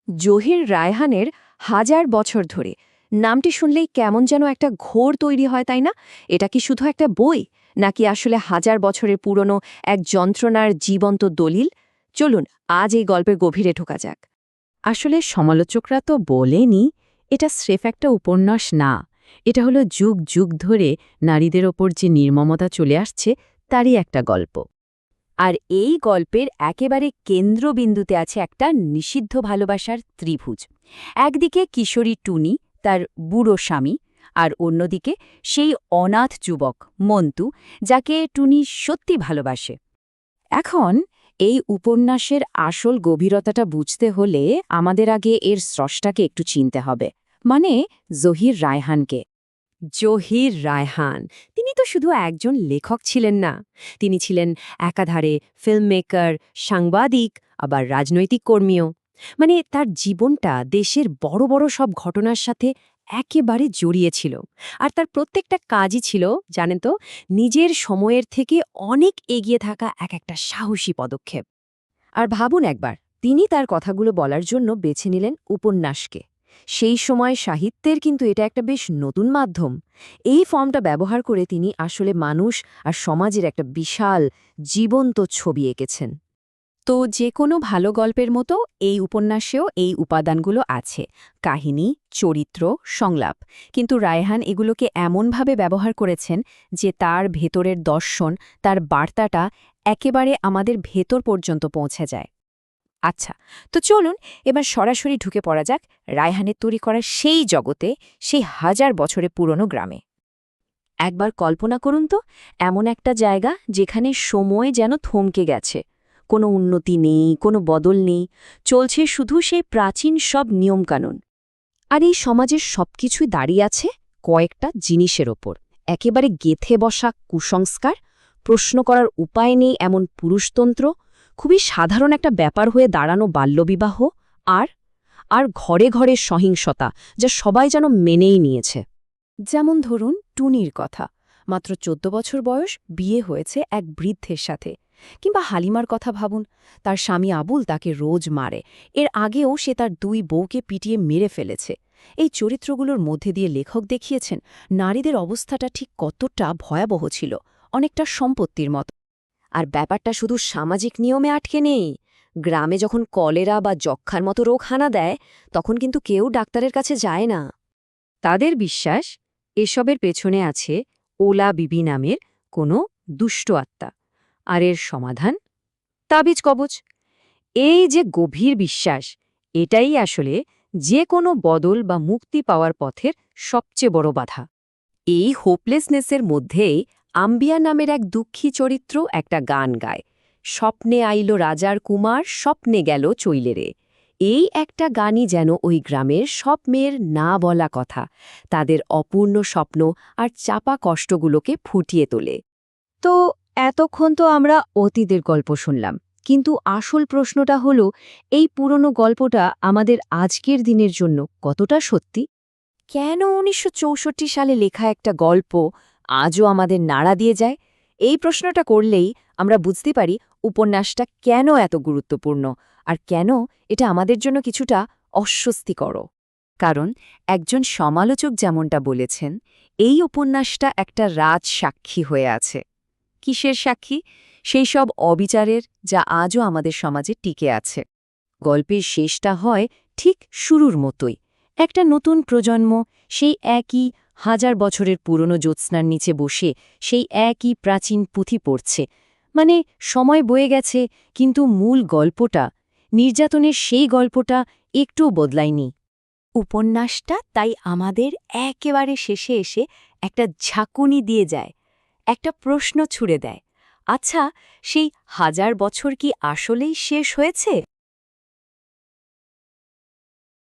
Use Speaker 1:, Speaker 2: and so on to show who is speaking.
Speaker 1: জহির রায়হানের 1000 বছর ধরে নামটি শুনলেই কেমন যেন একটা ঘোর তৈরি হয়, তাই না? এটা কি শুধু একটা বই, নাকি আসলে 1000 বছরের পুরনো এক যন্ত্রণার জীবন্ত দলিল? চলুন আজ এই গল্পের গভীরে ঢোকা যাক।
Speaker 2: আসলে সমালোচকরা তো বলেনি এটা স্রেফ একটা উপন্যাস না, এটা হলো যুগ যুগ ধরে নারীদের ওপর যে নির্মমতা চলে আসছে তারই একটা গল্প।
Speaker 1: আর এই গল্পের একেবারে কেন্দ্রবিন্দুতে আছে একটা নিষিদ্ধ ভালোবাসার ত্রিভুজ। একদিকে কিশোরী টুনি, তার বুড়ো স্বামী, আর অন্যদিকে সেই অনাথ যুবক মন্তু, যাকে টুনি সত্যি ভালোবাসে। এখন এই উপন্যাসের আসল গভীরতাটা বুঝতে হলে আমাদের আগে এর স্রষ্টাকে একটু চিনতে হবে, মানে জহির রায়হানকে। জহির রায়হান, তিনি তো শুধু একজন লেখক ছিলেন না, তিনি ছিলেন একাধারে ফিল্মমেকার, সাংবাদিক, আবার রাজনৈতিক কর্মীও। মানে তার জীবনটা দেশের বড় বড় সব ঘটনার সাথে একেবারে জড়িয়ে ছিল। আর তার প্রত্যেকটা কাজই ছিল, জানেন তো, নিজের সময়ের থেকে অনেক এগিয়ে থাকা এক একটা সাহসী পদক্ষেপ। আর ভাবুন একবার, তিনি তার কথাগুলো বলার জন্য বেছে নিলেন উপন্যাসকে। সেই সময় সাহিত্যের কিন্তু এটা একটা বেশ নতুন মাধ্যম। এই ফর্মটা ব্যবহার করে তিনি আসলে মানুষ আর সমাজের একটা বিশাল জীবন্ত ছবি এঁকেছেন। তো যে কোনো ভালো গল্পের মতো এই উপন্যাসেও এই উপাদানগুলো আছে: কাহিনী, চরিত্র, সংলাপ। কিন্তু রায়হান এগুলোকে এমনভাবে ব্যবহার করেছেন যে তার ভেতরের দর্শন, তার বার্তাটা একেবারে আমাদের ভেতর পর্যন্ত পৌঁছে যায়। আচ্ছা, তো চলুন এবার সরাসরি ঢুকে পড়া যাক রায়হানের তৈরি করা সেই জগতে, সেই 1000 বছরের পুরনো গ্রামে। একবার কল্পনা করুন তো, এমন একটা জায়গা যেখানে সময় যেন থমকে গেছে। কোনো উন্নতি নেই, কোনো বদল নেই, চলছে শুধু সেই প্রাচীন সব নিয়মকানুন। আর এই সমাজের সবকিছুই দাঁড়িয়ে আছে কয়েকটা জিনিসের ওপর: একেবারে গেথে বসা কুসংস্কার, প্রশ্ন করার উপায় নেই এমন পুরুষতন্ত্র, খুবই সাধারণ একটা ব্যাপার হয়ে দাঁড়ানো বাল্যবিবাহ, আর আর ঘরে ঘরে সহিংসতা, যা সবাই যেন মেনেই নিয়েছে। যেমন ধরুন টুনির কথা, মাত্র 14 বছর বয়স, বিয়ে হয়েছে এক বৃদ্ধের সাথে। কিংবা হালিমার কথা ভাবুন, তার স্বামী আবুল তাকে রোজ মারে, এর আগেও সে তার 2 বউকে পিটিয়ে মেরে ফেলেছে। এই চরিত্রগুলোর মধ্যে দিয়ে লেখক দেখিয়েছেন নারীদের অবস্থাটা ঠিক কতটা ভয়াবহ ছিল, অনেকটা সম্পত্তির মতো। আর ব্যাপারটা শুধু সামাজিক নিয়মে আটকে নেই। গ্রামে যখন কলেরা বা যক্ষ্মার মতো রোগ হানা দেয়, তখন কিন্তু কেউ ডাক্তারের কাছে যায় না। তাদের বিশ্বাস এসবের পেছনে আছে ওলা বিবি নামের কোনো দুষ্ট আত্মা। আর এর সমাধান তাবিজ কবচ। এই যে গভীর বিশ্বাস, এটাই আসলে যে কোনো বদল বা মুক্তি পাওয়ার পথের সবচেয়ে বড় বাধা। এই হোপলেসনেসের মধ্যেই আম্বিয়া নামের এক দুঃখী চরিত্র একটা গান গায়: স্বপ্নে আইল রাজার কুমার, স্বপ্নে গেল চইলেরে। এই একটা গানই যেন ওই গ্রামের সব মেয়ের না বলা কথা, তাদের অপূর্ণ স্বপ্ন আর চাপা কষ্টগুলোকে ফুটিয়ে তোলে। তো এতক্ষণ তো আমরা অতীতের গল্প শুনলাম, কিন্তু আসল প্রশ্নটা হলো, এই পুরনো গল্পটা আমাদের আজকের দিনের জন্য কতটা সত্যি? কেন 1964 সালে লেখা একটা গল্প আজও আমাদের নাড়া দিয়ে যায়? এই প্রশ্নটা করলেই আমরা বুঝতে পারি উপন্যাসটা কেন এত গুরুত্বপূর্ণ, আর কেন এটা আমাদের জন্য কিছুটা অস্বস্তিকর। কারণ একজন সমালোচক যেমনটা বলেছেন, এই উপন্যাসটা একটা রাজসাক্ষী হয়ে আছে। কিসের সাক্ষী? সেই সব অবিচারের যা আজও আমাদের সমাজে টিকে আছে। গল্পের শেষটা হয় ঠিক শুরুর মতোই। একটা নতুন প্রজন্ম সেই একই 1000 বছরের পুরনো জ্যোৎস্নার নিচে বসে সেই একই প্রাচীন পুঁথি পড়ছে। মানে সময় বয়ে গেছে, কিন্তু মূল গল্পটা, নির্যাতনের সেই গল্পটা একটুও বদলায়নি। উপন্যাসটা তাই আমাদের একেবারে শেষে এসে একটা ঝাঁকুনি দিয়ে যায়, একটা প্রশ্ন ছুড়ে দেয়: আচ্ছা, সেই 1000 বছর কি আসলেই শেষ হয়েছে?